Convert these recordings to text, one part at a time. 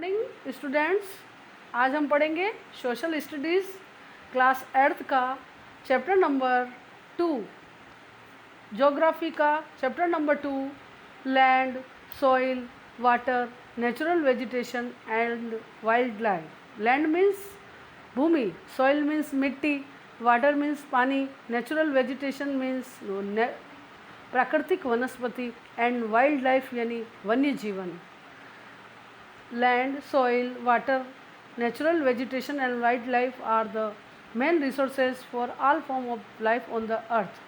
Morning students, आज हम पढ़ेंगे सोशल स्टडीज़ क्लास 8th का चैप्टर नंबर 2, ज्योग्राफी का chapter number 2, land, soil, water, natural vegetation and wildlife. Land means भूमि, soil means मिट्टी, water means पानी, natural vegetation means प्राकृतिक वनस्पति एंड वाइल्ड लाइफ यानी वन्य जीवन। Land, soil, water, natural vegetation and wildlife are the main resources for all form of life on the earth।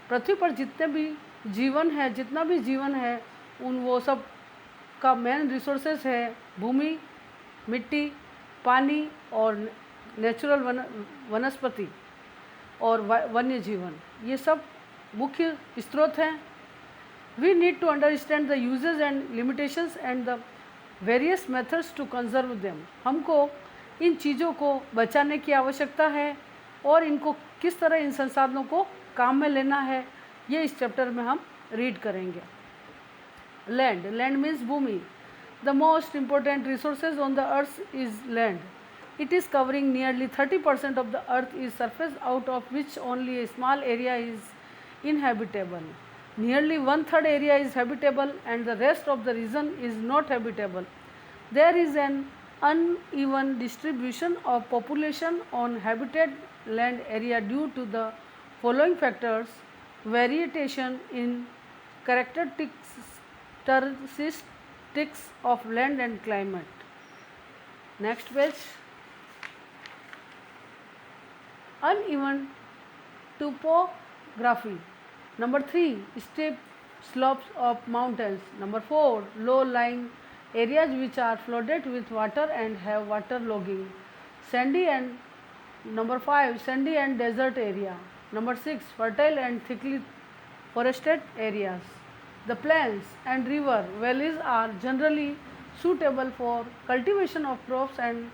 पृथ्वी पर जितने भी जीवन है, जितना भी जीवन है, उन वो सब का मेन रिसोर्सेज है भूमि, मिट्टी, पानी और नेचुरल वनस्पति और वन्य जीवन। ये सब मुख्य स्रोत हैं। We need to understand the uses and limitations and the various methods to conserve them. हमको इन चीज़ों को बचाने की आवश्यकता है और इनको किस तरह इन संसाधनों को काम में लेना है, ये इस चैप्टर में हम रीड करेंगे। लैंड, लैंड मीन्स भूमि। The most important resources on the earth is land. It is covering nearly 30% of the earth is surface, out of which only a small area is inhabitable. Nearly 1/3 area is habitable and the rest of the region is not habitable. There is an uneven distribution of population on habited land area due to the following factors: variation in characteristics of land and climate. Next page. Uneven topography. Number 3, steep slopes of mountains. Number 4, low-lying areas which are flooded with water and have waterlogging. Number 5, sandy and desert area. Number 6, fertile and thickly forested areas. The plains and river valleys are generally suitable for cultivation of crops and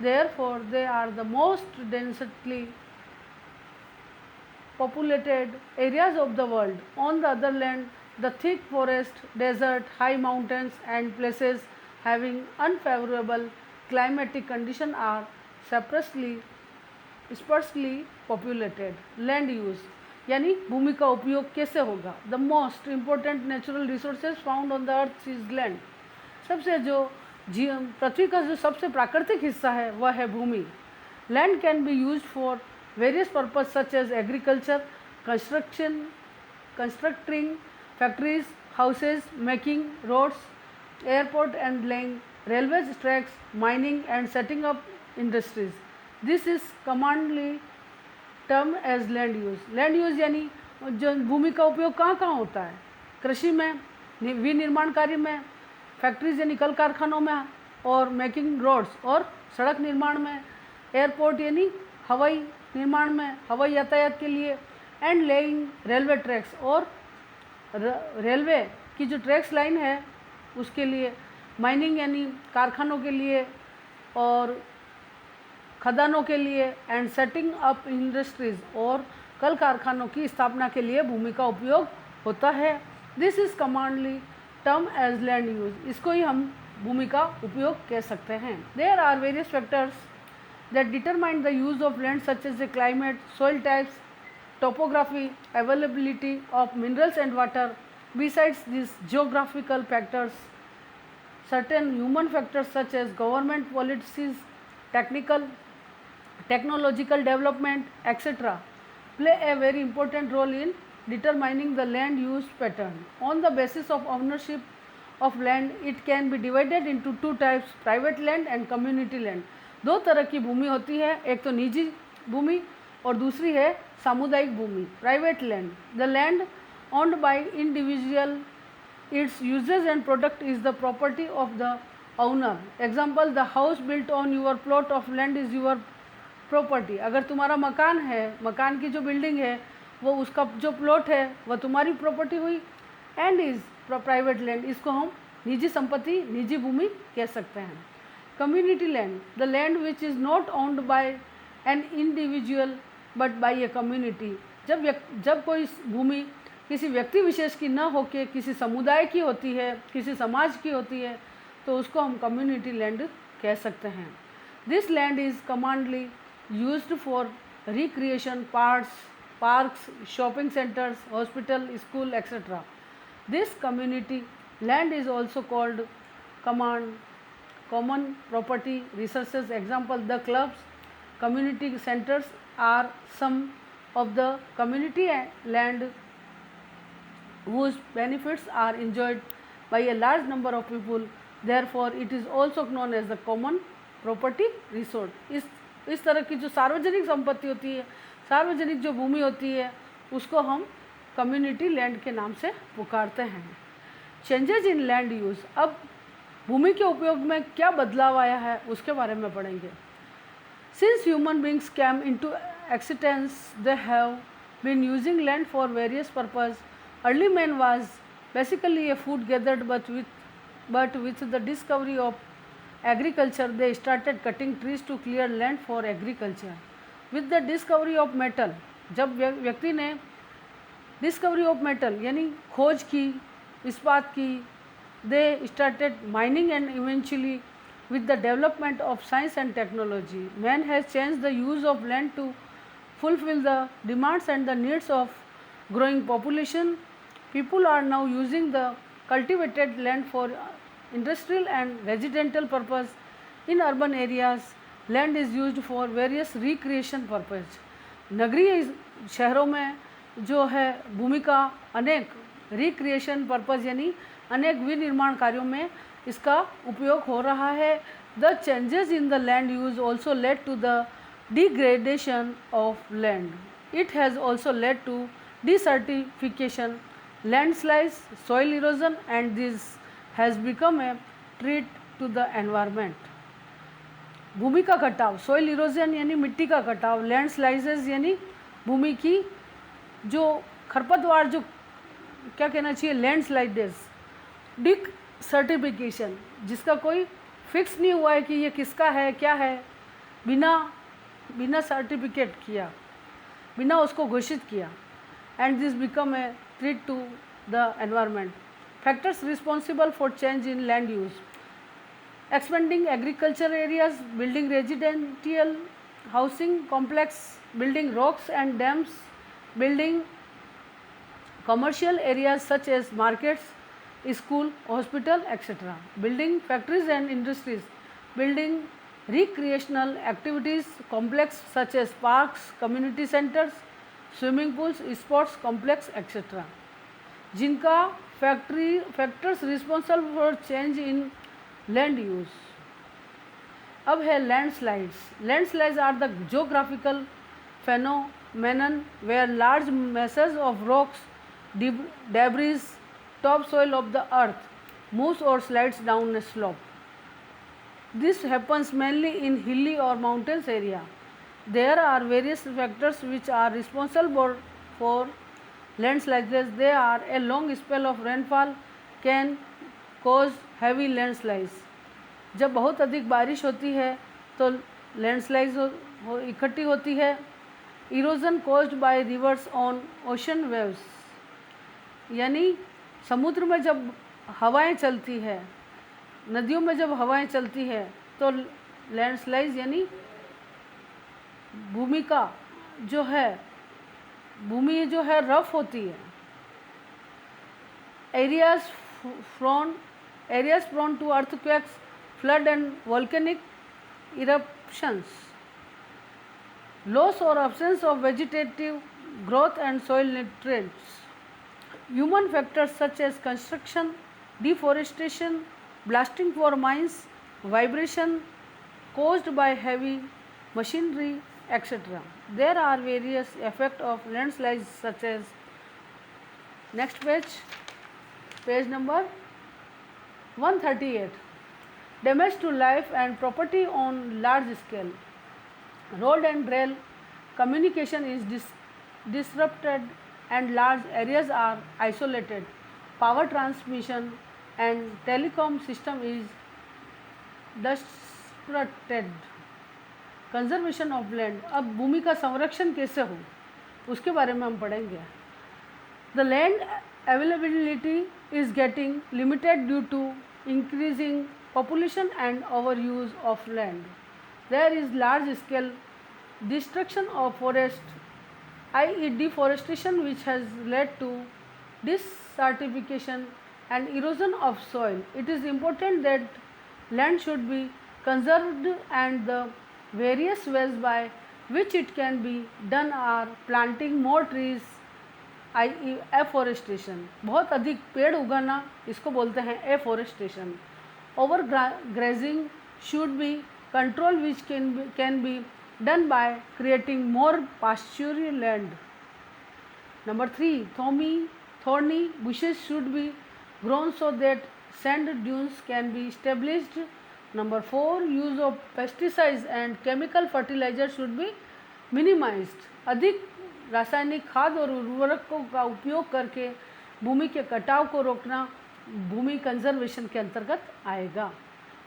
therefore they are the most densely populated areas of the world. On the other hand, the thick forest, desert, high mountains and places having unfavorable climatic condition are sparsely populated. Land use यानी भूमि का उपयोग कैसे होगा। The most important natural resources found on the earth is land। सबसे जो पृथ्वी का जो सबसे प्राकृतिक हिस्सा है वह है भूमि। Land can be used for various purposes such as agriculture, constructing factories, houses, making roads, airport and laying railway tracks, mining and setting up industries. This is commonly termed as land use. Land use यानी जो भूमि का उपयोग कहाँ कहाँ होता है। कृषि में, विनिर्माण कार्य में, फैक्ट्रीज यानी कल कारखानों में और मेकिंग रोड्स और सड़क निर्माण में, एयरपोर्ट यानी हवाई निर्माण में, हवाई यातायात के लिए, एंड लेइंग रेलवे ट्रैक्स और रेलवे की जो ट्रैक्स लाइन है उसके लिए, माइनिंग यानी कारखानों के लिए और खदानों के लिए, एंड सेटिंग अप इंडस्ट्रीज़ और कल कारखानों की स्थापना के लिए भूमि का उपयोग होता है। This is commonly term as land use. इसको ही हम भूमि का उपयोग कह सकते हैं। There are various factors that determine the use of land such as the climate, soil types, topography, availability of minerals and water. Besides these geographical factors, certain human factors such as government policies, technological development, etc. play a very important role in determining the land use pattern. On the basis of ownership of land, it can be divided into two types: private land and community land. दो तरह की भूमि होती है, एक तो निजी भूमि और दूसरी है सामुदायिक भूमि, private land. The land owned by individual, its uses and product is the property of the owner. Example, the house built on your plot of land is your property. अगर तुम्हारा मकान है, मकान की जो बिल्डिंग है वो उसका जो प्लॉट है वह तुम्हारी प्रॉपर्टी हुई। एंड इज़ प्राइवेट लैंड, इसको हम निजी संपत्ति, निजी भूमि कह सकते हैं। Community land, the land which is not owned by an individual but by a community. जब कोई भूमि किसी व्यक्ति विशेष की न होकर किसी समुदाय की होती है, किसी समाज की होती है, तो उसको हम कम्युनिटी लैंड कह सकते हैं। This land is commonly used for recreation, parks, shopping centers, hospital, school, etc. This community land is also called common property resources. Example, the clubs, community centers are some of the community land whose benefits are enjoyed by a large number of people. Therefore, it is also known as the common property resource. इस तरह की जो सार्वजनिक संपत्ति होती है, सार्वजनिक जो भूमि होती है, उसको हम कम्युनिटी लैंड के नाम से पुकारते हैं। चेंजेज इन लैंड यूज़, अब भूमि के उपयोग में क्या बदलाव आया है उसके बारे में पढ़ेंगे। Since human beings came into existence they have been using land for various purpose. Early man was basically a food gathered, but with the discovery of agriculture they started cutting trees to clear land for agriculture. With the discovery of metal, जब व्यक्ति ने discovery of metal यानी खोज की, इस्पात की, they started mining and eventually with the development of science and technology, man has changed the use of land to fulfill the demands and the needs of growing population. People are now using the cultivated land for industrial and residential purpose. In urban areas, land is used for various recreation purpose. नगरीय शहरों में जो है भूमि का अनेक recreation purpose यानी अनेक विनिर्माण कार्यों में इसका उपयोग हो रहा है। The changes in the land use also led to the degradation of land. It has also led to desertification, landslides, soil erosion and this has become a threat to the environment. भूमि का कटाव, soil erosion यानी मिट्टी का कटाव, landslides यानी भूमि की जो खरपतवार, जो क्या कहना चाहिए लैंडस्लाइड्स, डिक सर्टिफिकेशन जिसका कोई फिक्स नहीं हुआ है कि ये किसका है क्या है, बिना सर्टिफिकेट किया, बिना उसको घोषित किया, and this become a threat to the environment. Factors responsible for change in land use: expanding agriculture areas, building residential housing complex, building rocks and dams, building commercial areas such as markets, school, hospital, etc., building factories and industries, building recreational activities complex such as parks, community centers, swimming pools, sports complex, etc. जिनका factors responsible for change in land use. अब है landslides. Landslides are the geographical phenomenon where large masses of rocks, debris, topsoil of the earth moves or slides down a slope. This happens mainly in hilly or mountains area. There are various factors which are responsible for landslides. They are a long spell of rainfall can cause heavy landslides. जब बहुत अधिक बारिश होती है तो landslides इकट्ठी होती है. Erosion caused by reverse on ocean waves, यानी समुद्र में जब हवाएं चलती है, नदियों में जब हवाएं चलती है तो लैंडस्लाइड्स यानी भूमि जो है रफ होती है. Areas prone to earthquakes, flood and volcanic eruptions, loss or absence of vegetative growth and soil nutrients. Human factors such as construction, deforestation, blasting for mines, vibration caused by heavy machinery, etc. There are various effects of landslides such as, next page number 138, damage to life and property on large scale. Road and rail communication is disrupted and large areas are isolated. Power transmission and telecom system is disrupted. Conservation of land. अब भूमि का संरक्षण कैसे हो उसके बारे में हम पढ़ेंगे. The land availability is getting limited due to increasing population and overuse of land. There is large scale destruction of forest, i.e. deforestation, which has led to desertification and erosion of soil. It is important that land should be conserved, and the various ways by which it can be done are planting more trees, i.e. Afforestation, बहुत अधिक पेड़ उगाना, इसको बोलते हैं afforestation. Over grazing should be control, which can be done by creating more pasture land. Number 3, thorny bushes should be grown so that sand dunes can be established. Number 4, use of pesticides and chemical fertilizer should be minimized. अधिक रासायनिक खाद और उर्वरकों का उपयोग करके भूमि के कटाव को रोकना भूमि कंजर्वेशन के अंतर्गत आएगा.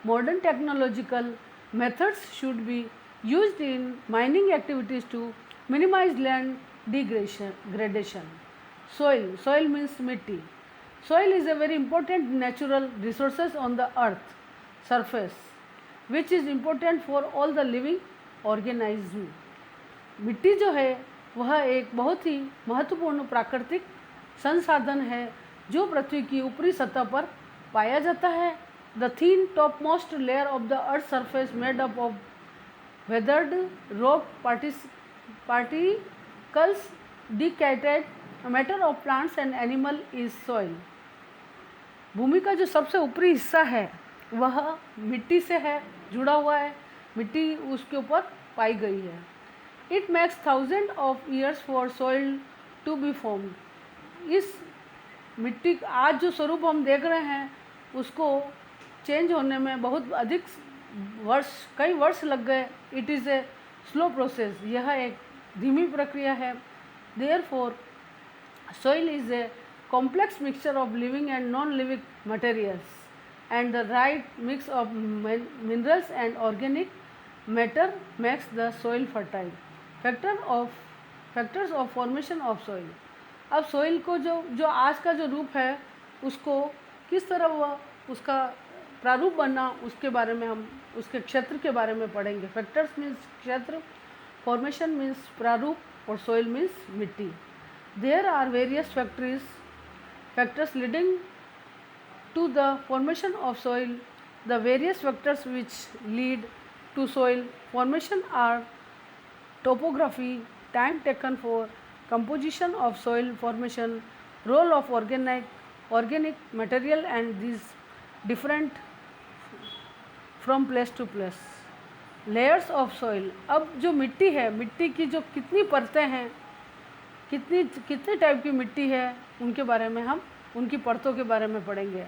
Modern technological methods should be used in mining activities to minimize land degradation. Soil means mitti. Soil is a very important natural resources on the earth surface, which is important for all the living organism. मिट्टी जो है वह एक बहुत ही महत्वपूर्ण प्राकृतिक संसाधन है जो पृथ्वी की ऊपरी सतह पर पाया जाता है. The thin topmost layer of the earth's surface made up of weathered rock particles, decayed matter of plants and animal is soil. भूमि का जो सबसे ऊपरी हिस्सा है वह मिट्टी से है, जुड़ा हुआ है, मिट्टी उसके ऊपर पाई गई है. It makes thousands of years for soil to be formed. इस मिट्टी आज जो स्वरूप हम देख रहे हैं उसको चेंज होने में बहुत अधिक कई वर्ष लग गए. It is a slow process, यह एक धीमी प्रक्रिया है. Therefore soil is a complex mixture of living and non-living materials, and the right mix of minerals and organic matter makes the soil fertile. Factors of formation of soil. अब soil को जो आज का जो रूप है उसको किस तरह वह उसका प्रारूप बनना, उसके बारे में हम उसके क्षेत्र के बारे में पढ़ेंगे. फैक्टर्स मीन्स क्षेत्र, फॉर्मेशन मीन्स प्रारूप और सोइल मीन्स मिट्टी. There are various factors leading to the formation of soil. The various factors which lead to soil formation are topography, time taken for composition of soil formation, role of organic material, and these different from place to place. Layers of soil. अब जो मिट्टी है, मिट्टी की जो कितनी परतें हैं, कितने टाइप की मिट्टी है, उनके बारे में हम उनकी परतों के बारे में पढ़ेंगे.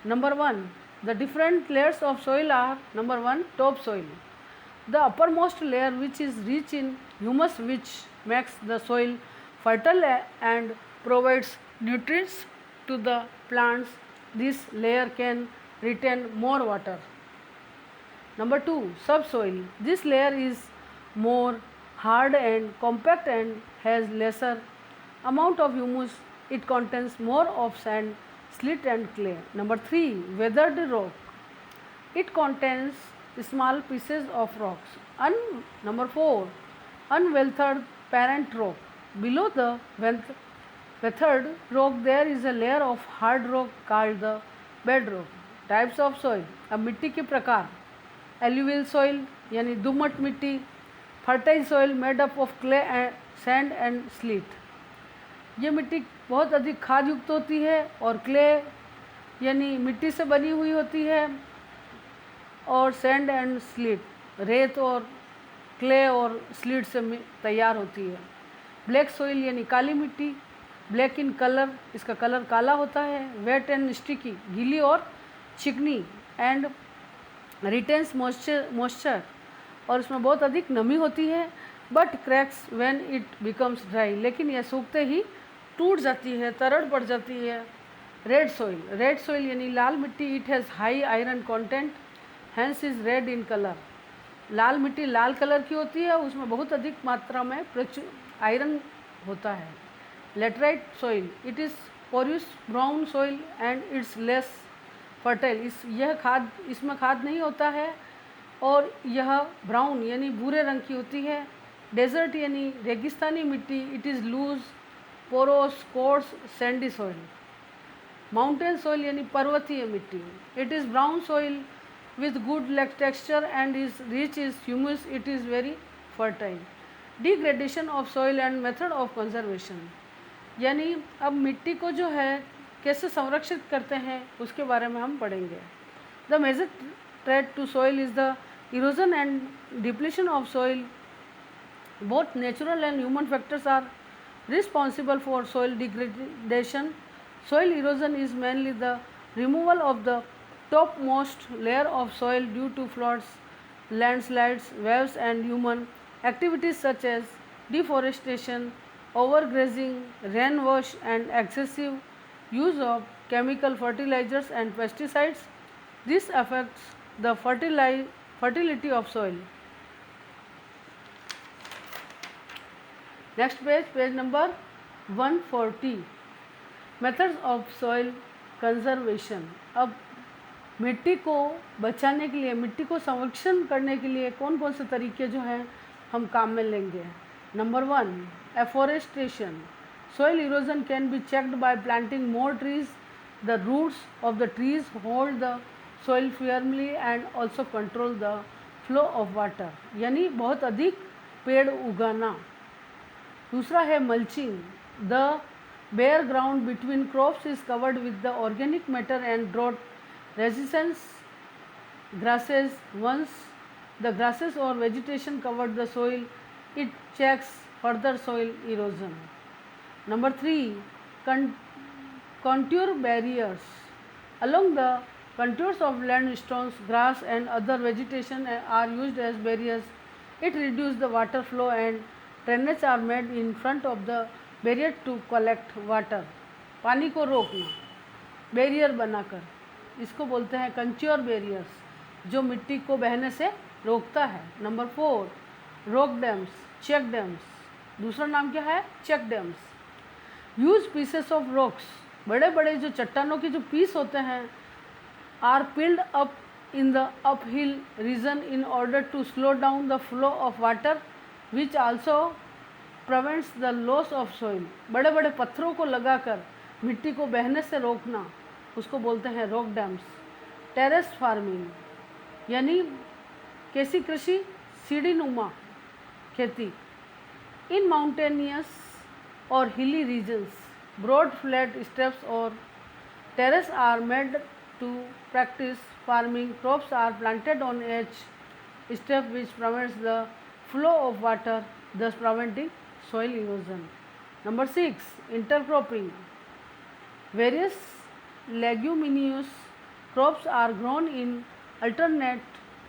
Number 1, the different layers of soil are: number 1, top soil, the uppermost layer which is rich in humus, which makes the soil fertile and provides nutrients to the plants. This layer can retain more water. Number 2, subsoil. This layer is more hard and compact and has lesser amount of humus. It contains more of sand, slate and clay. Number 3, weathered rock. It contains small pieces of rocks. Number 4, unweathered parent rock. Below the weathered rock there is a layer of hard rock called the bedrock. Types of soil. अब मिट्टी के प्रकार: alluvial soil यानी दुमट मिट्टी, fertile soil made up of clay and sand and slate. ये मिट्टी बहुत अधिक खाद युक्त होती है, और क्ले यानी मिट्टी से बनी हुई होती है, और सैंड एंड स्लीट रेत और क्ले और स्लीट से तैयार होती है. ब्लैक सोइल यानी काली मिट्टी, ब्लैक इन कलर, इसका कलर काला होता है. वेट एंड स्टिकी, गीली और चिकनी, एंड रिटेंस मॉइस्चर, और इसमें बहुत अधिक नमी होती है. But cracks when it becomes dry, लेकिन यह सूखते ही टूट जाती है, तरड़ पड़ जाती है. रेड सोइल यानी लाल मिट्टी, it has high iron content, hence is red in colour. लाल मिट्टी लाल कलर की होती है, उसमें बहुत अधिक मात्रा में आयरन होता है. Laterite soil, it is porous brown soil and it's less fertile, यह खाद, इसमें खाद नहीं होता है, और यह ब्राउन यानी भूरे रंग की होती है। डेजर्ट यानी रेगिस्तानी मिट्टी, it is loose porous coarse sandy soil. Mountain soil यानी पर्वतीय मिट्टी, it is brown soil with good texture and is rich is humus, it is very fertile. Degradation of soil and method of conservation, यानी अब मिट्टी को जो है कैसे संरक्षित करते हैं उसके बारे में हम पढ़ेंगे। The major threat to soil is the erosion and depletion of soil. Both natural and human factors are responsible for soil degradation. Soil erosion is mainly the removal of the topmost layer of soil due to floods, landslides, waves and human activities such as deforestation, overgrazing, rainwash and excessive use of chemical fertilizers and pesticides. This affects the fertility of soil. Next page, page number 140. Methods of soil conservation. अब मिट्टी को बचाने के लिए, मिट्टी को संरक्षण करने के लिए कौन कौन से तरीके जो हैं हम काम में लेंगे। Number 1, afforestation. Soil erosion can be checked by planting more trees. The roots of the trees hold the soil firmly and also control the flow of water, यानी बहुत अधिक पेड़ उगाना। दूसरा है mulching. The bare ground between crops is covered with the organic matter and drought resistance grasses. Once the grasses or vegetation covered the soil, it checks further soil erosion. Number 3, contour barriers. Along the contours of landstones, grass and other vegetation are used as barriers. It reduces the water flow and drainage are made in front of the barrier to collect water. पानी को रोकना barrier बनाकर, इसको बोलते हैं कंट्योर barriers, जो मिट्टी को बहने से रोकता है। Number 4, rock dams, check dams. दूसरा नाम क्या है? Check dams. Use pieces of rocks, बड़े बड़े जो चट्टानों के जो पीस होते हैं, are piled up in the uphill region in order to slow down the flow of water which also prevents the loss of soil. बड़े बड़े पत्थरों को लगाकर मिट्टी को बहने से रोकना, उसको बोलते हैं रॉक डैम्स। टेरेस फार्मिंग, यानी कैसी कृषि? सीढ़ी नुमा खेती। इन माउंटेनियस और hilly regions, broad flat steps और terrace are made to practise farming. Crops are planted on each step which prevents the flow of water, thus preventing soil erosion. Number 6, intercropping. Various leguminous crops are grown in alternate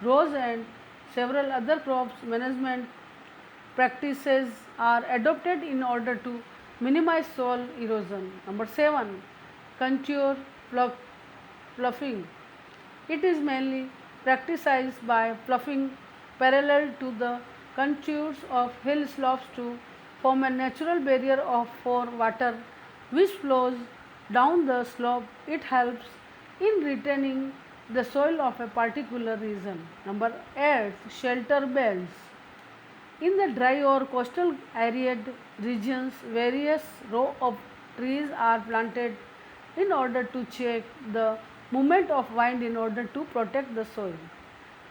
rows and several other crops management practices are adopted in order to minimize soil erosion. Number 7, contour ploughing. It is mainly practiced by ploughing parallel to the contours of hill slopes to form a natural barrier for water which flows down the slope. It helps in retaining the soil of a particular region. Number 8, shelter belts. In the dry or coastal arid regions, various rows of trees are planted in order to check the movement of wind in order to protect the soil.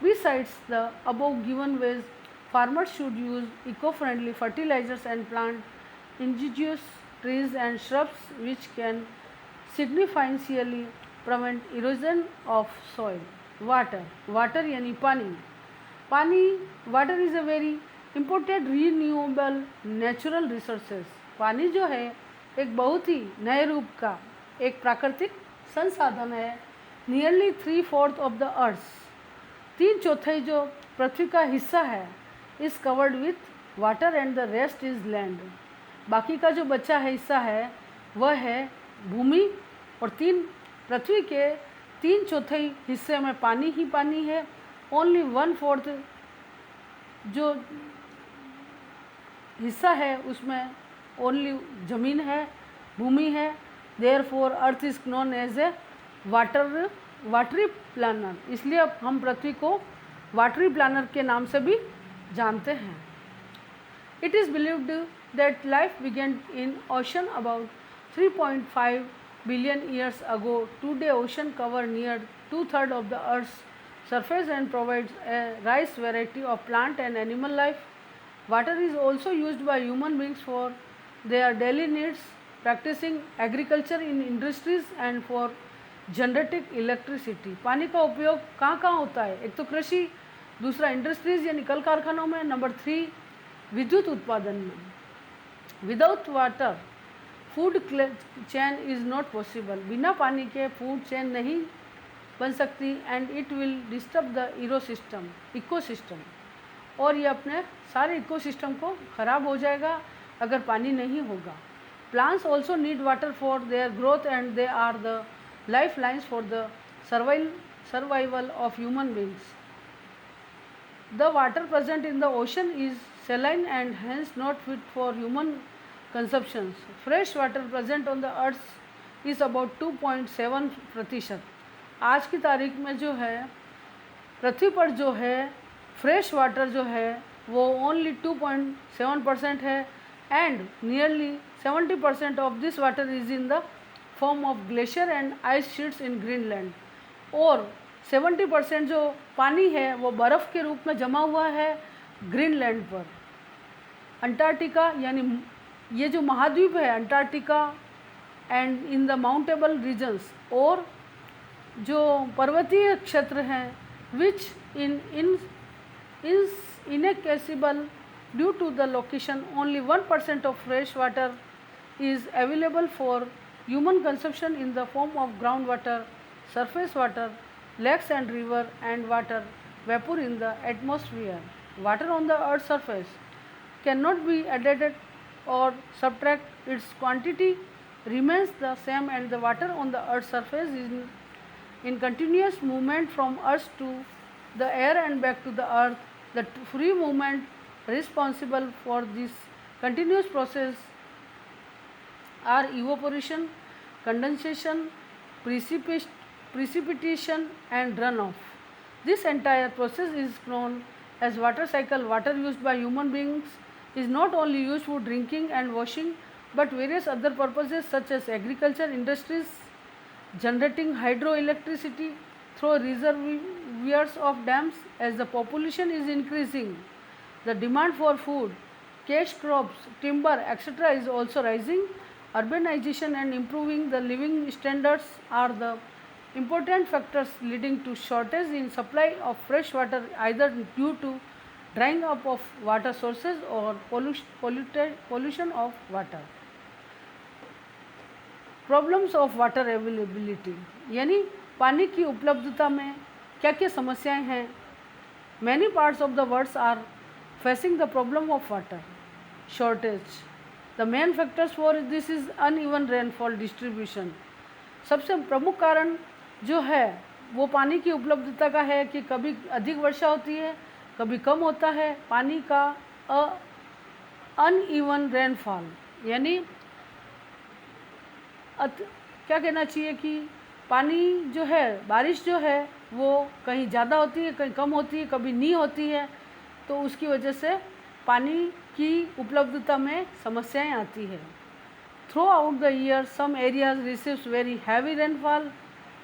Besides the above given ways, farmers should use eco-friendly fertilizers and plant indigenous trees and shrubs which can significantly prevent erosion of soil. Water यानी पानी water is a very important renewable natural resources. पानी जो है एक बहुत ही नए रूप का एक प्राकृतिक संसाधन है। नियरली 3/4 ऑफ द अर्थ, 3/4 जो पृथ्वी का हिस्सा है, is covered with water and the rest is land. बाकी का जो बचा है हिस्सा है वह है भूमि, और पृथ्वी के 3/4 हिस्से में पानी ही पानी है। ओनली 1/4 जो हिस्सा है उसमें ओनली ज़मीन है, भूमि है। Therefore earth is known as a water watery planet, इसलिए अब हम पृथ्वी को वाटरी प्लानर के नाम से भी जानते हैं। It is believed that life began in ocean about 3.5 billion years ago. Today ocean cover near 2/3 of the earth's surface and provides a rice variety of plant and animal life. Water is also used by human beings for their daily needs, practicing agriculture in industries and for generating electricity. पानी का उपयोग कहाँ कहाँ होता है? एक तो कृषि, दूसरा इंडस्ट्रीज यानी कल कारखानों में, नंबर 3 विद्युत उत्पादन में। Without water food chain is not possible, बिना पानी के फूड चेन नहीं बन सकती, and it will disturb the ecosystem, और ये अपने सारे इकोसिस्टम को ख़राब हो जाएगा अगर पानी नहीं होगा। Plants also need water for their growth and they are the lifelines for the survival of human beings. The water present in the ocean is saline and hence not fit for human consumptions. Fresh water present on the earth is about 2.7%. आज की तारीख में जो है पृथ्वी पर जो है fresh water जो है वो ओनली 2.7% है, and nearly 70% of this water is in the form of glacier and ice sheets in Greenland, और 70% जो पानी है वो बर्फ़ के रूप में जमा हुआ है ग्रीनलैंड पर। अंटार्कटिका यानी ये जो महाद्वीप है Antarctica and in the mountable regions, और जो पर्वतीय क्षेत्र हैं which is inaccessible due to the location, only 1% of fresh water is available for human consumption in the form of ground water, surface water, lakes and river, and water vapor in the atmosphere. Water on the earth's surface cannot be added or subtract, its quantity remains the same, and the water on the earth's surface is in continuous movement from earth to the air and back to the earth. The free movement responsible for this continuous process are evaporation, condensation, precipitation and runoff. This entire process is known as water cycle. Water used by human beings is not only used for drinking and washing but various other purposes such as agriculture, industries, generating hydroelectricity through reservoirs of dams. As the population is increasing, the demand for food, cash crops, timber, etc. is also rising. Urbanization and improving the living standards are the important factors leading to shortage in supply of fresh water, either due to drying up of water sources or pollution of water. Problems of water availability यानी पानी की उपलब्धता में क्या क्या समस्याएं हैं। Many parts of the world are facing the problem of water shortage. The main factors for this is uneven rainfall distribution. सबसे प्रमुख कारण जो है वो पानी की उपलब्धता का है कि कभी अधिक वर्षा होती है, कभी कम होता है। पानी का अनइवन रेनफॉल यानी क्या कहना चाहिए कि पानी जो है, बारिश जो है वो कहीं ज़्यादा होती है, कहीं कम होती है, कभी नहीं होती है, तो उसकी वजह से पानी की उपलब्धता में समस्याएं आती है। Throughout the year some areas receives very heavy rainfall.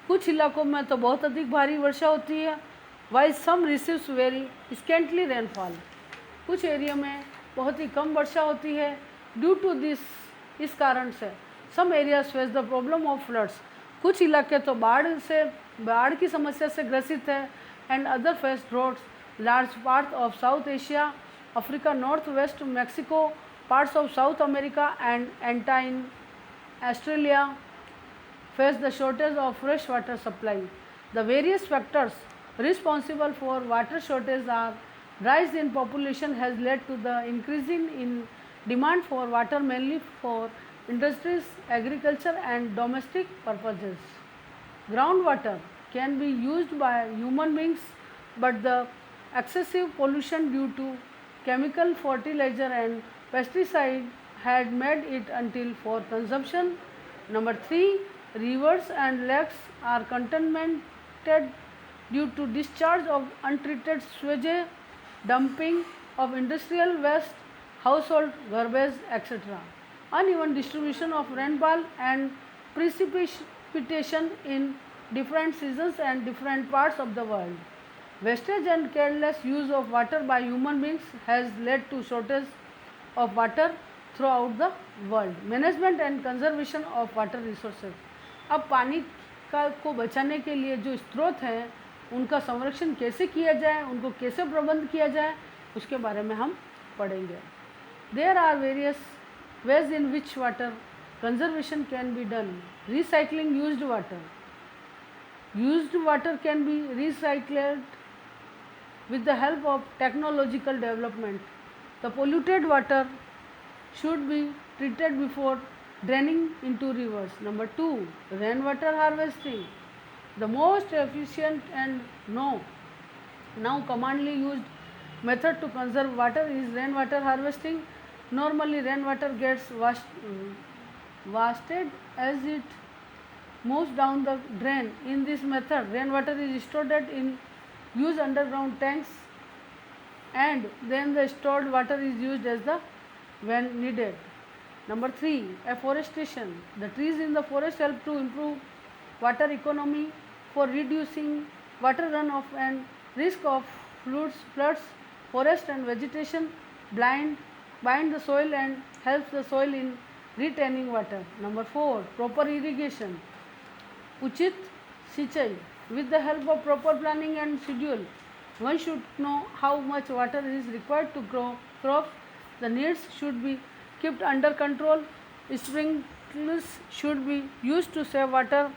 कुछ इलाकों में तो बहुत अधिक भारी वर्षा होती है, while some receives very scantily rainfall. कुछ एरिया में बहुत ही कम वर्षा होती है। ड्यू टू दिस, इस कारण से some areas face the problem of floods. कुछ इलाके तो बाढ़ की समस्या से ग्रसित है। And other face droughts. Large part of South Asia, Africa, north west Mexico, parts of South America and entire Australia face the shortage of fresh water supply. The various factors responsible for water shortage are rise in population has led to the increasing in demand for water mainly for industries, agriculture and domestic purposes. Groundwater can be used by human beings, but the excessive pollution due to chemical fertilizer and pesticide had made it until for consumption. Number 3, rivers and lakes are affected due to discharge of untreated sewage, dumping of industrial waste, household garbage, etc. Uneven distribution of rainfall and precipitation in different seasons and different parts of the world. Wastage and careless use of water by human beings has led to shortage of water throughout the world. Management and conservation of water resources. अब पानी का को बचाने के लिए जो स्रोत हैं उनका संरक्षण कैसे किया जाए, उनको कैसे प्रबंध किया जाए, उसके बारे में हम पढ़ेंगे. There are various ways in which water conservation can be done. Recycling used water. Used water can be recycled with the help of technological development. The polluted water should be treated before draining into rivers. Number 2, rainwater harvesting. The most efficient and now commonly used method to conserve water is rainwater harvesting. Normally rainwater gets wasted as it moves down the drain. In this method, rainwater is stored in used underground tanks and then the stored water is used as the when needed. Number 3, afforestation. The trees in the forest help to improve water economy for reducing water runoff and risk of floods. Forest and vegetation bind the soil and helps the soil in retaining water. Number 4, proper irrigation. Uchit Sichai. With the help of proper planning and schedule, one should know how much water is required to grow crops. The needs should be kept under control. Sprinklers should be used to save water.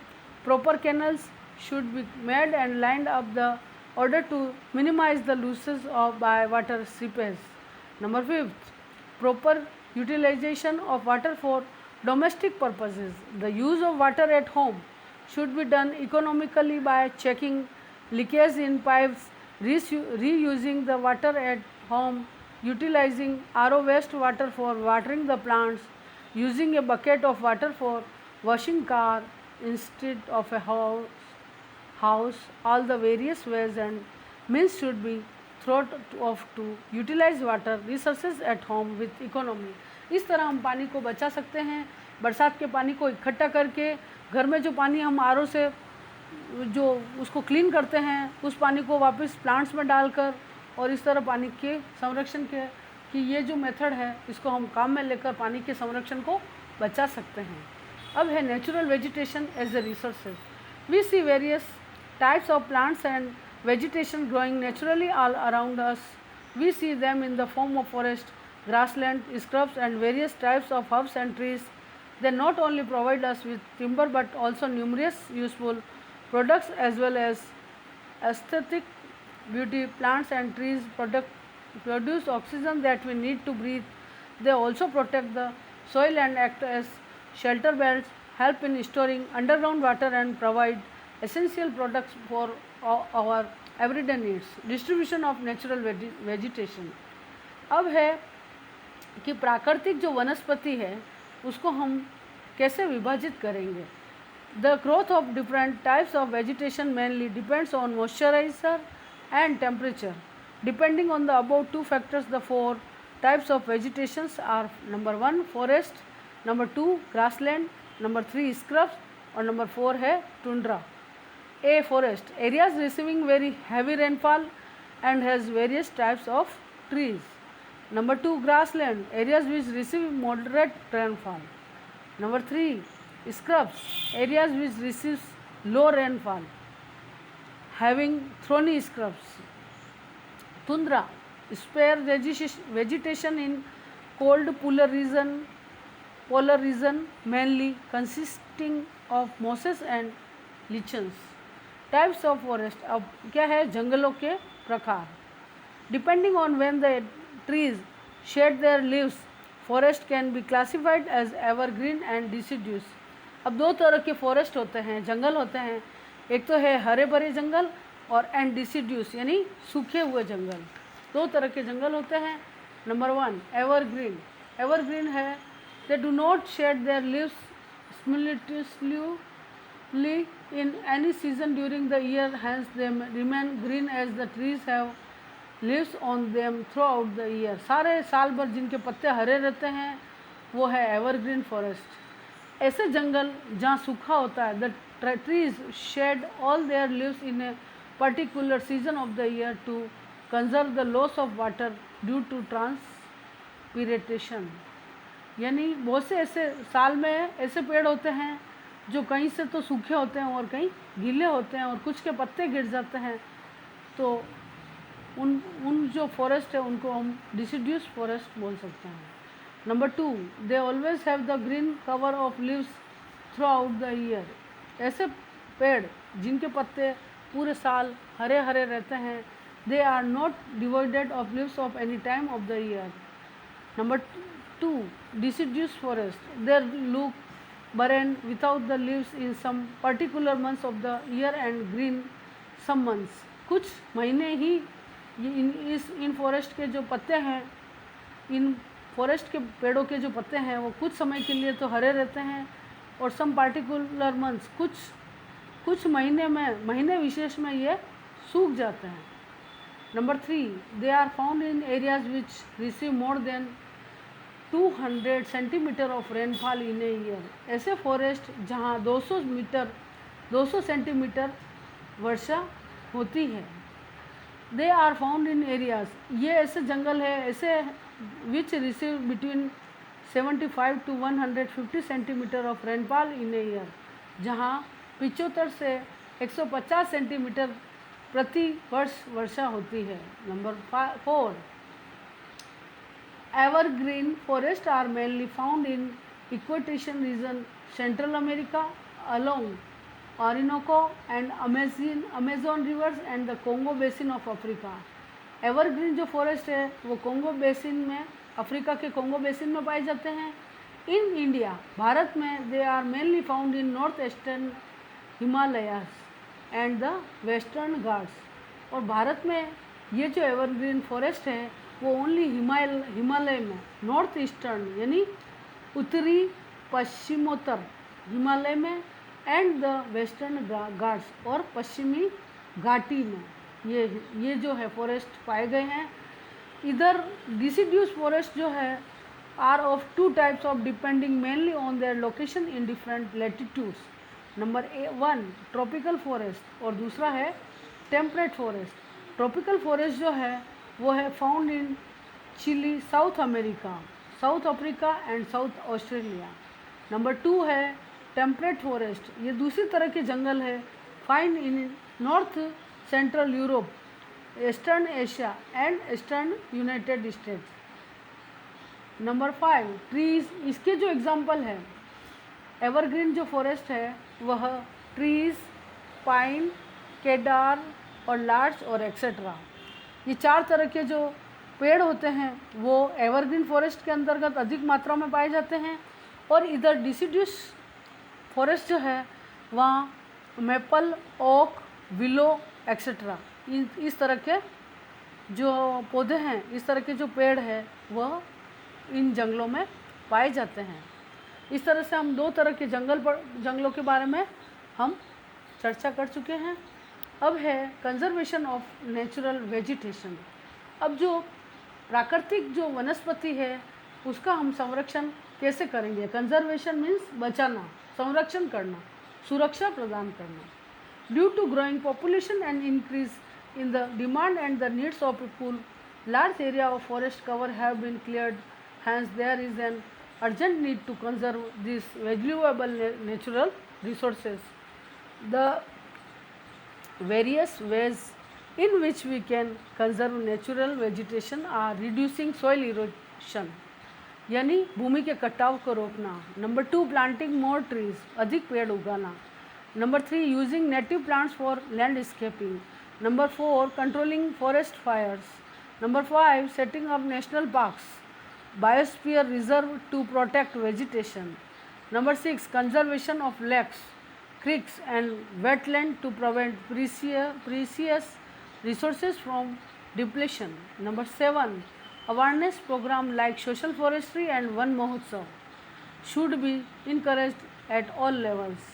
Proper canals should be made and lined up the order to minimize the losses by water seepage. Number 5, proper utilization of water for domestic purposes. The use of water at home should be done economically by checking leakage in pipes, reusing the water at home, utilizing RO wastewater for watering the plants, using a bucket of water for washing car instead of a house. All the various ways and means should be thought of to utilize water resources at home with economy. इस तरह हम पानी को बचा सकते हैं. बरसात के पानी को इकट्ठा करके घर में जो पानी हम आरओ से जो उसको क्लीन करते हैं उस पानी को वापस प्लांट्स में डालकर और इस तरह पानी के संरक्षण के कि ये जो मेथड है इसको हम काम में लेकर पानी के संरक्षण को बचा सकते हैं. अब है natural vegetation as a resources. We see various types of plants and vegetation growing naturally all around us. We see them in the form of forest, grassland, shrubs and various types of herbs and trees. They not only provide us with timber but also numerous useful products as well as aesthetic beauty. Plants and trees produce oxygen that we need to breathe. They also protect the soil and act as shelter belts, help in storing underground water and provide essential products for our everyday needs. Distribution of natural vegetation. अब है कि प्राकृतिक जो वनस्पति है उसको हम कैसे विभाजित करेंगे. The growth of different types of vegetation mainly depends on moisturizer and temperature. Depending on the above two factors, the 4 types of vegetations are: number 1 forest, number 2 grassland, number 3 scrubs और number 4 है tundra. A forest, areas receiving very heavy rainfall and has various types of trees. Number 2 grassland, areas which receive moderate rainfall. Number 3 scrubs, areas which receives low rainfall having thorny scrubs. Tundra, spare vegetation in cold polar region mainly consisting of mosses and lichens. Types of forest, अब क्या है जंगलों के प्रकार. Depending on when the trees shed their leaves, forest can be classified as evergreen and deciduous. अब 2 तरह के forest होते हैं, जंगल होते हैं. एक तो है हरे भरे जंगल और एंड डिसिड्यूस यानी सूखे हुए जंगल. 2 तरह के जंगल होते हैं. Number 1 evergreen. एवरग्रीन है they do not shade there leaves simultaneously in any season during the year, hence they remain green as the trees have leaves on them throughout the year. सारे साल भर जिनके पत्ते हरे रहते हैं वो है एवरग्रीन फॉरेस्ट। ऐसे जंगल जहाँ सूखा होता है, the trees shed all their leaves in a particular season of the year to conserve the loss of water due to transpiration। यानी बहुत से ऐसे साल में ऐसे पेड़ होते हैं जो कहीं से तो सूखे होते हैं और कहीं गीले होते हैं और कुछ के पत्ते गिर जाते हैं, तो उन जो फॉरेस्ट है उनको हम डिसिड्यूस फॉरेस्ट बोल सकते हैं। Number 2, they always have the green cover of leaves through out the year. ऐसे पेड़ जिनके पत्ते पूरे साल हरे हरे रहते हैं, they are not devoided of leaves of any time of the year. Number 2, deciduous forest, they look barren without the leaves in some particular months of the year and green some months। कुछ महीने ही इन forest के जो पत्ते हैं, इन forest के पेड़ों के जो पत्ते हैं वो कुछ समय के लिए तो हरे रहते हैं और सम पार्टिकुलर मंथ्स कुछ महीने विशेष में ये सूख जाते हैं। Number 3, they are found in areas which receive more than 200 centimetre of rainfall in a year. ऐसे फॉरेस्ट जहाँ 200 सेंटीमीटर वर्षा होती है। They are found in areas, ये ऐसे जंगल है ऐसे which receive between 75 to 150 centimetre of rainfall in a year, जहाँ 75 से 150 सेंटीमीटर प्रति वर्ष वर्षा होती है। Number 4, evergreen forests are mainly found in equatorial region, Central America, along Orinoco and Amazon rivers and the Congo basin of Africa। Evergreen जो forest है वो Congo basin में, अफ्रीका के कोंगो बेसिन में पाए जाते हैं। इन इंडिया, भारत में, they are mainly found in north eastern Himalayas and the Western Ghats. और भारत में ये जो एवरग्रीन फॉरेस्ट है वो ओनली हिमालय में, नॉर्थ ईस्टर्न यानी उत्तरी पश्चिमोत्तर हिमालय में एंड द वेस्टर्न घाट्स और पश्चिमी घाटी में ये जो है फॉरेस्ट पाए गए हैं। इधर डिसिड्यूस फॉरेस्ट जो है are of 2 types of depending mainly on their location in different latitudes. Number 1, tropical forest और दूसरा है टेम्परेट फॉरेस्ट। ट्रॉपिकल फॉरेस्ट जो है वो है found in Chile, South America, South Africa and South Australia. Number 2 है टेम्परेट फॉरेस्ट, ये दूसरी तरह के जंगल है find in north central Europe, eastern Asia and eastern United states. Number 5, trees, इसके जो एग्जांपल है एवरग्रीन जो फॉरेस्ट है वह ट्रीज, पाइन, केडार और लार्च और एक्सेट्रा, ये 4 तरह के जो पेड़ होते हैं वो एवरग्रीन फॉरेस्ट के अंतर्गत अधिक मात्रा में पाए जाते हैं। और इधर डिसिड्यूस फॉरेस्ट जो है वहाँ मेपल, ओक, विलो एक्सेट्रा, इस तरह के जो पौधे हैं, इस तरह के जो पेड़ हैं वह इन जंगलों में पाए जाते हैं। इस तरह से हम 2 तरह के जंगलों के बारे में हम चर्चा कर चुके हैं। अब है कंजर्वेशन ऑफ नेचुरल वेजिटेशन। अब जो प्राकृतिक जो वनस्पति है उसका हम संरक्षण कैसे करेंगे। कंजर्वेशन मीन्स बचाना, संरक्षण करना, सुरक्षा प्रदान करना। Due to growing population and increase in the demand and the needs of people, large area of forest cover have been cleared. Hence, there is an urgent need to conserve these valuable natural resources. The various ways in which we can conserve natural vegetation are reducing soil erosion, यानी भूमि के कटाव को रोकना। Number 2, planting more trees, अधिक पेड़ उगाना। Number 3, using native plants for landscaping. Number 4, controlling forest fires. Number 5, setting up national parks, biosphere reserve to protect vegetation. Number 6, conservation of lakes, creeks and wetland to prevent precious resources from depletion. Number 7, awareness program like social forestry and Van Mahotsav should be encouraged at all levels.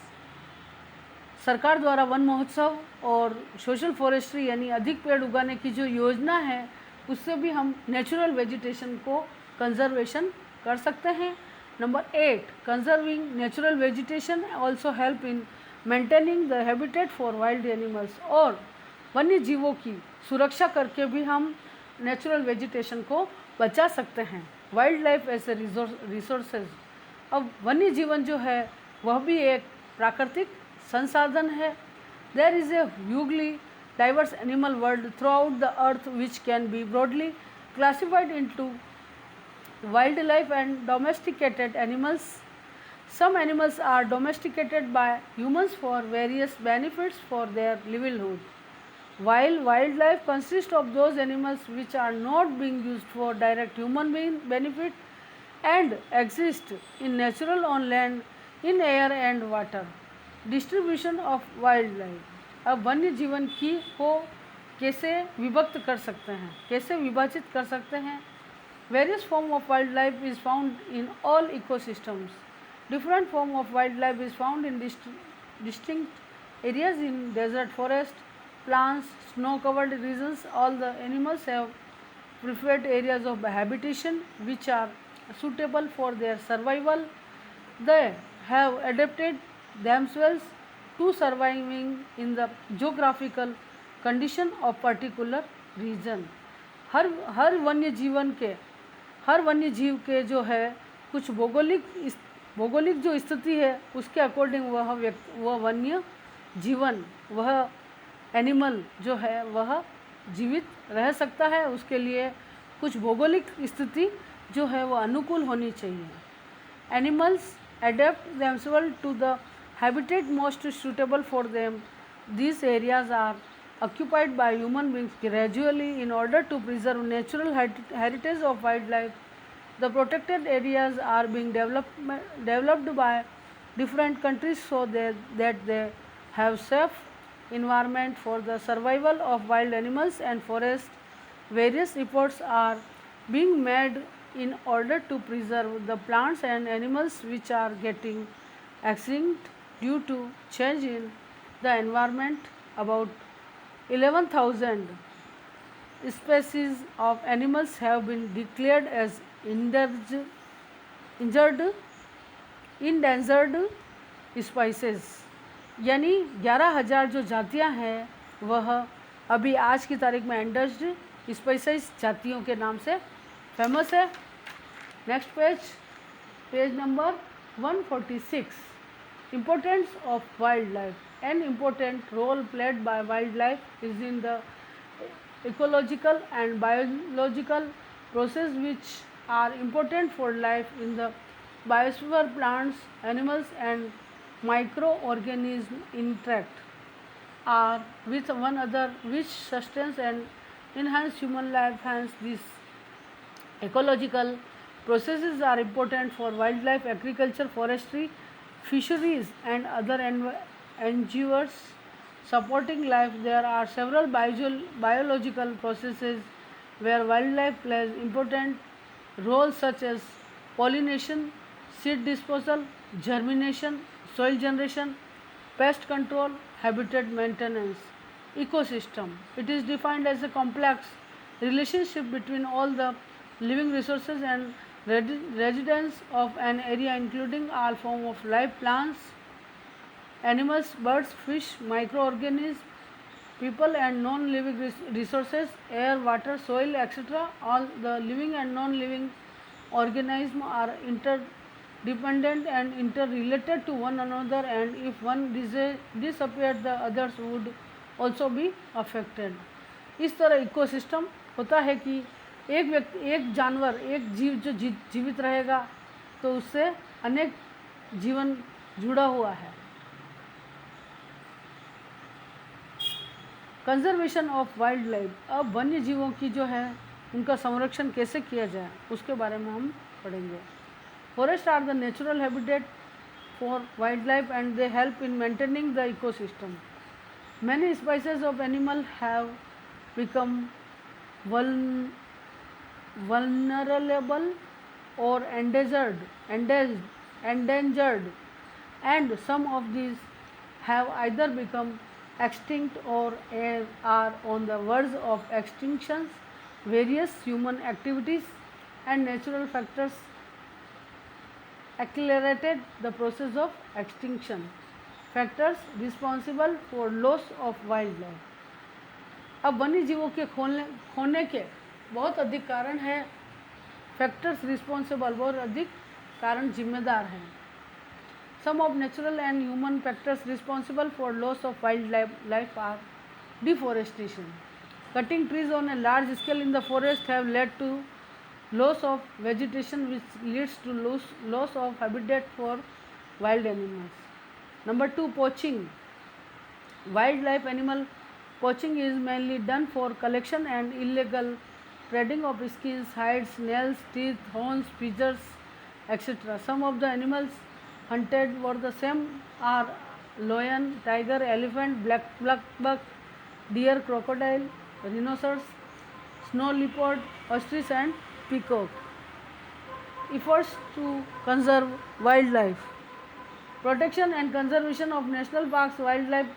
सरकार द्वारा one महोत्सव और social forestry यानी अधिक पेड़ उगाने की जो योजना है, उससे भी हम नेचुरल वेजिटेशन को कंजर्वेशन कर सकते हैं। Number 8, conserving natural vegetation also help in maintaining the habitat for wild animals. और वन्य जीवों की सुरक्षा करके भी हम नेचुरल वेजिटेशन को बचा सकते हैं। Wildlife as a resources. अब वन्य जीवन जो है वह भी एक प्राकृतिक संसाधन है। There is a hugely diverse animal world throughout the earth which can be broadly classified into wildlife and domesticated animals. Some animals are domesticated by humans for various benefits for their livelihood, while wildlife consists of those animals which are not being used for direct human benefit and exist in natural on land, in air and water. Distribution of wildlife. अब वन्य जीवन की को कैसे विभक्त कर सकते हैं, कैसे विभाजित कर सकते हैं। Various form of wildlife is found in all ecosystems. Different form of wildlife is found in distinct areas in desert forest, plants, snow covered regions. All the animals have preferred areas of habitation which are suitable for their survival. They have adapted themselves to surviving in the geographical condition of particular region. हर वन्य जीव के जो है कुछ भौगोलिक जो स्थिति है उसके अकॉर्डिंग वह वन्य जीवन, वह एनिमल जो है वह जीवित रह सकता है। उसके लिए कुछ भौगोलिक स्थिति जो है वह अनुकूल होनी चाहिए। Animals adapt themselves to the habitat most suitable for them. These areas are occupied by human beings gradually in order to preserve natural heritage of wildlife. The protected areas are being developed by different countries so that they have safe environment for the survival of wild animals and forest. Various efforts are being made in order to preserve the plants and animals which are getting extinct due to change in the environment. About 11,000 species of animals have been declared as endangered species, यानी 11,000 जो जातियां हैं वह अभी आज की तारीख में एंडर्स्ड स्पीसीज जातियों के नाम से फेमस है। Next page number 146। Importance of wildlife. An important role played by wildlife is in the ecological and biological process which are important for life in the biosphere. Plants, animals and microorganisms interact are with one another which sustains and enhance human life. Hence these ecological processes are important for wildlife, agriculture, forestry, fisheries and other endeavors supporting life. There are several biological processes where wildlife plays important roles such as pollination, seed dispersal, germination, soil generation, pest control, habitat maintenance. Ecosystem. It is defined as a complex relationship between all the living resources and residents of an area including all forms of life, plants, animals, birds, fish, microorganisms, people and non-living resources, air, water, soil, etc. All the living and non-living organisms are interdependent and interrelated to one another, and if one disappeared the others would also be affected. इस तरह ecosystem होता है कि एक जानवर, एक जीव जो जीवित रहेगा तो उससे अनेक जीवन जुड़ा हुआ है। Conservation of wild life. अब वन्य जीवों की जो है उनका संरक्षण कैसे किया जाए उसके बारे में हम पढ़ेंगे। Forest are the natural habitat for wildlife and they help in maintaining the ecosystem. Many species of animal have become vulnerable or endangered, and some of these have either become extinct or are on the verge of extinction. Various human activities and natural factors accelerated the process of extinction. Factors responsible for loss of wildlife. अब वन्य जीवों के खोने के बहुत अधिक कारण हैं. फैक्टर्स रिस्पॉन्सिबल, बहुत अधिक कारण जिम्मेदार हैं. Some of natural and human factors responsible for loss of wildlife are deforestation. Cutting trees on a large scale in the forest have led to loss of vegetation which leads to loss of habitat for wild animals. Number 2, poaching. Wildlife animal poaching is mainly done for collection and illegal trading of skins, hides, nails, teeth, horns, feathers, etc. Some of the animals hunted for the same are lion, tiger, elephant, black buck, deer, crocodile, rhinoceros, snow leopard, ostrich and peacock. Efforts to conserve wildlife. Protection and conservation of national parks, wildlife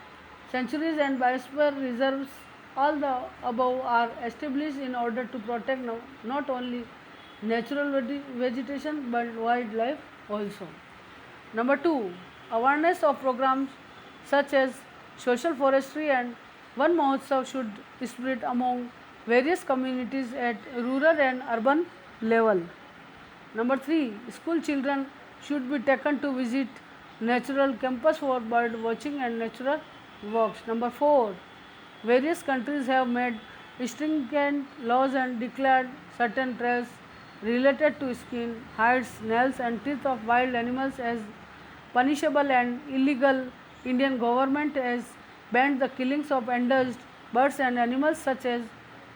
sanctuaries and biosphere reserves. All the above are established in order to protect not only natural vegetation but wildlife also. Number 2, awareness of programs such as social forestry and Van Mahotsav should spread among various communities at rural and urban level. Number 3, school children should be taken to visit natural campus for bird watching and natural walks. Number 4, various countries have made stringent laws and declared certain traits related to skin, hides, nails and teeth of wild animals as punishable and illegal. Indian government has banned the killings of endangered birds and animals such as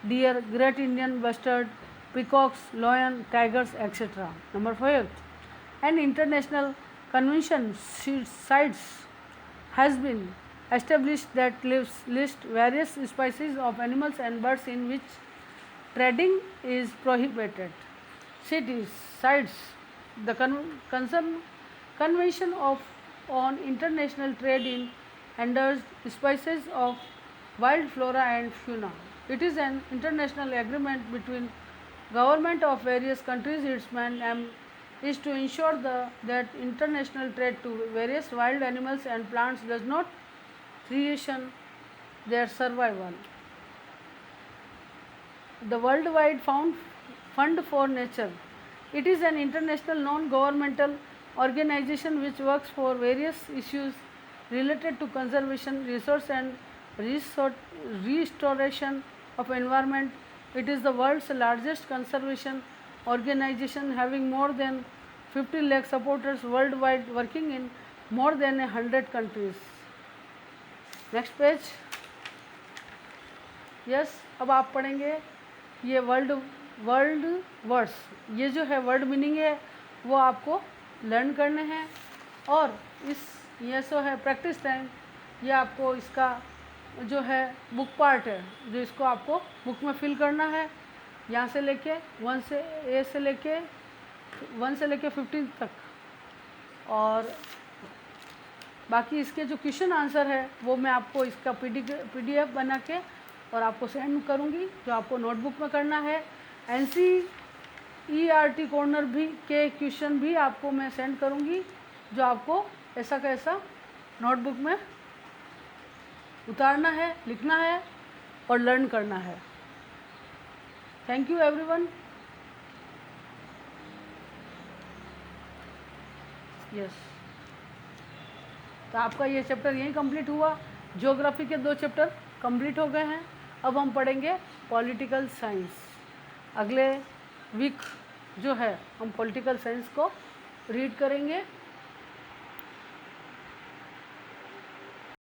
deer, great Indian bustard, peacocks, lion, tigers, etc. Number 5, an international convention CITES has been established that lists various species of animals and birds in which trading is prohibited. CITES, the Convention on International Trade in Endangered Species of Wild Flora and Fauna. It is an international agreement between government of various countries. Its main aim is to ensure that international trade to various wild animals and plants does not threaten their survival. The Worldwide Fund for Nature. It is an international non-governmental organization which works for various issues related to conservation, resource and restoration of environment. It is the world's largest conservation organization having more than 50 lakh supporters worldwide working in more than 100 countries. Next page. Yes, अब आप पढ़ेंगे ये world words. ये जो है word meaning है वो आपको लर्न करने हैं और ये सो है प्रैक्टिस टाइम. ये आपको इसका जो है बुक पार्ट है जो इसको आपको बुक में फिल करना है. यहाँ से लेके 1 से लेके 15 तक और बाकी इसके जो क्वेश्चन आंसर है वो मैं आपको इसका PDF बना के और आपको सेंड करूँगी जो आपको नोटबुक में करना है. NCERT कॉर्नर भी के क्वेश्चन भी आपको मैं सेंड करूँगी जो आपको ऐसा का ऐसा नोटबुक में उतारना है, लिखना है और लर्न करना है. Thank you everyone. यस, तो आपका ये चैप्टर यहीं कंप्लीट हुआ. ज्योग्राफी के 2 चैप्टर कंप्लीट हो गए हैं. अब हम पढ़ेंगे पॉलिटिकल साइंस. अगले वीक जो है हम पॉलिटिकल साइंस को रीड करेंगे.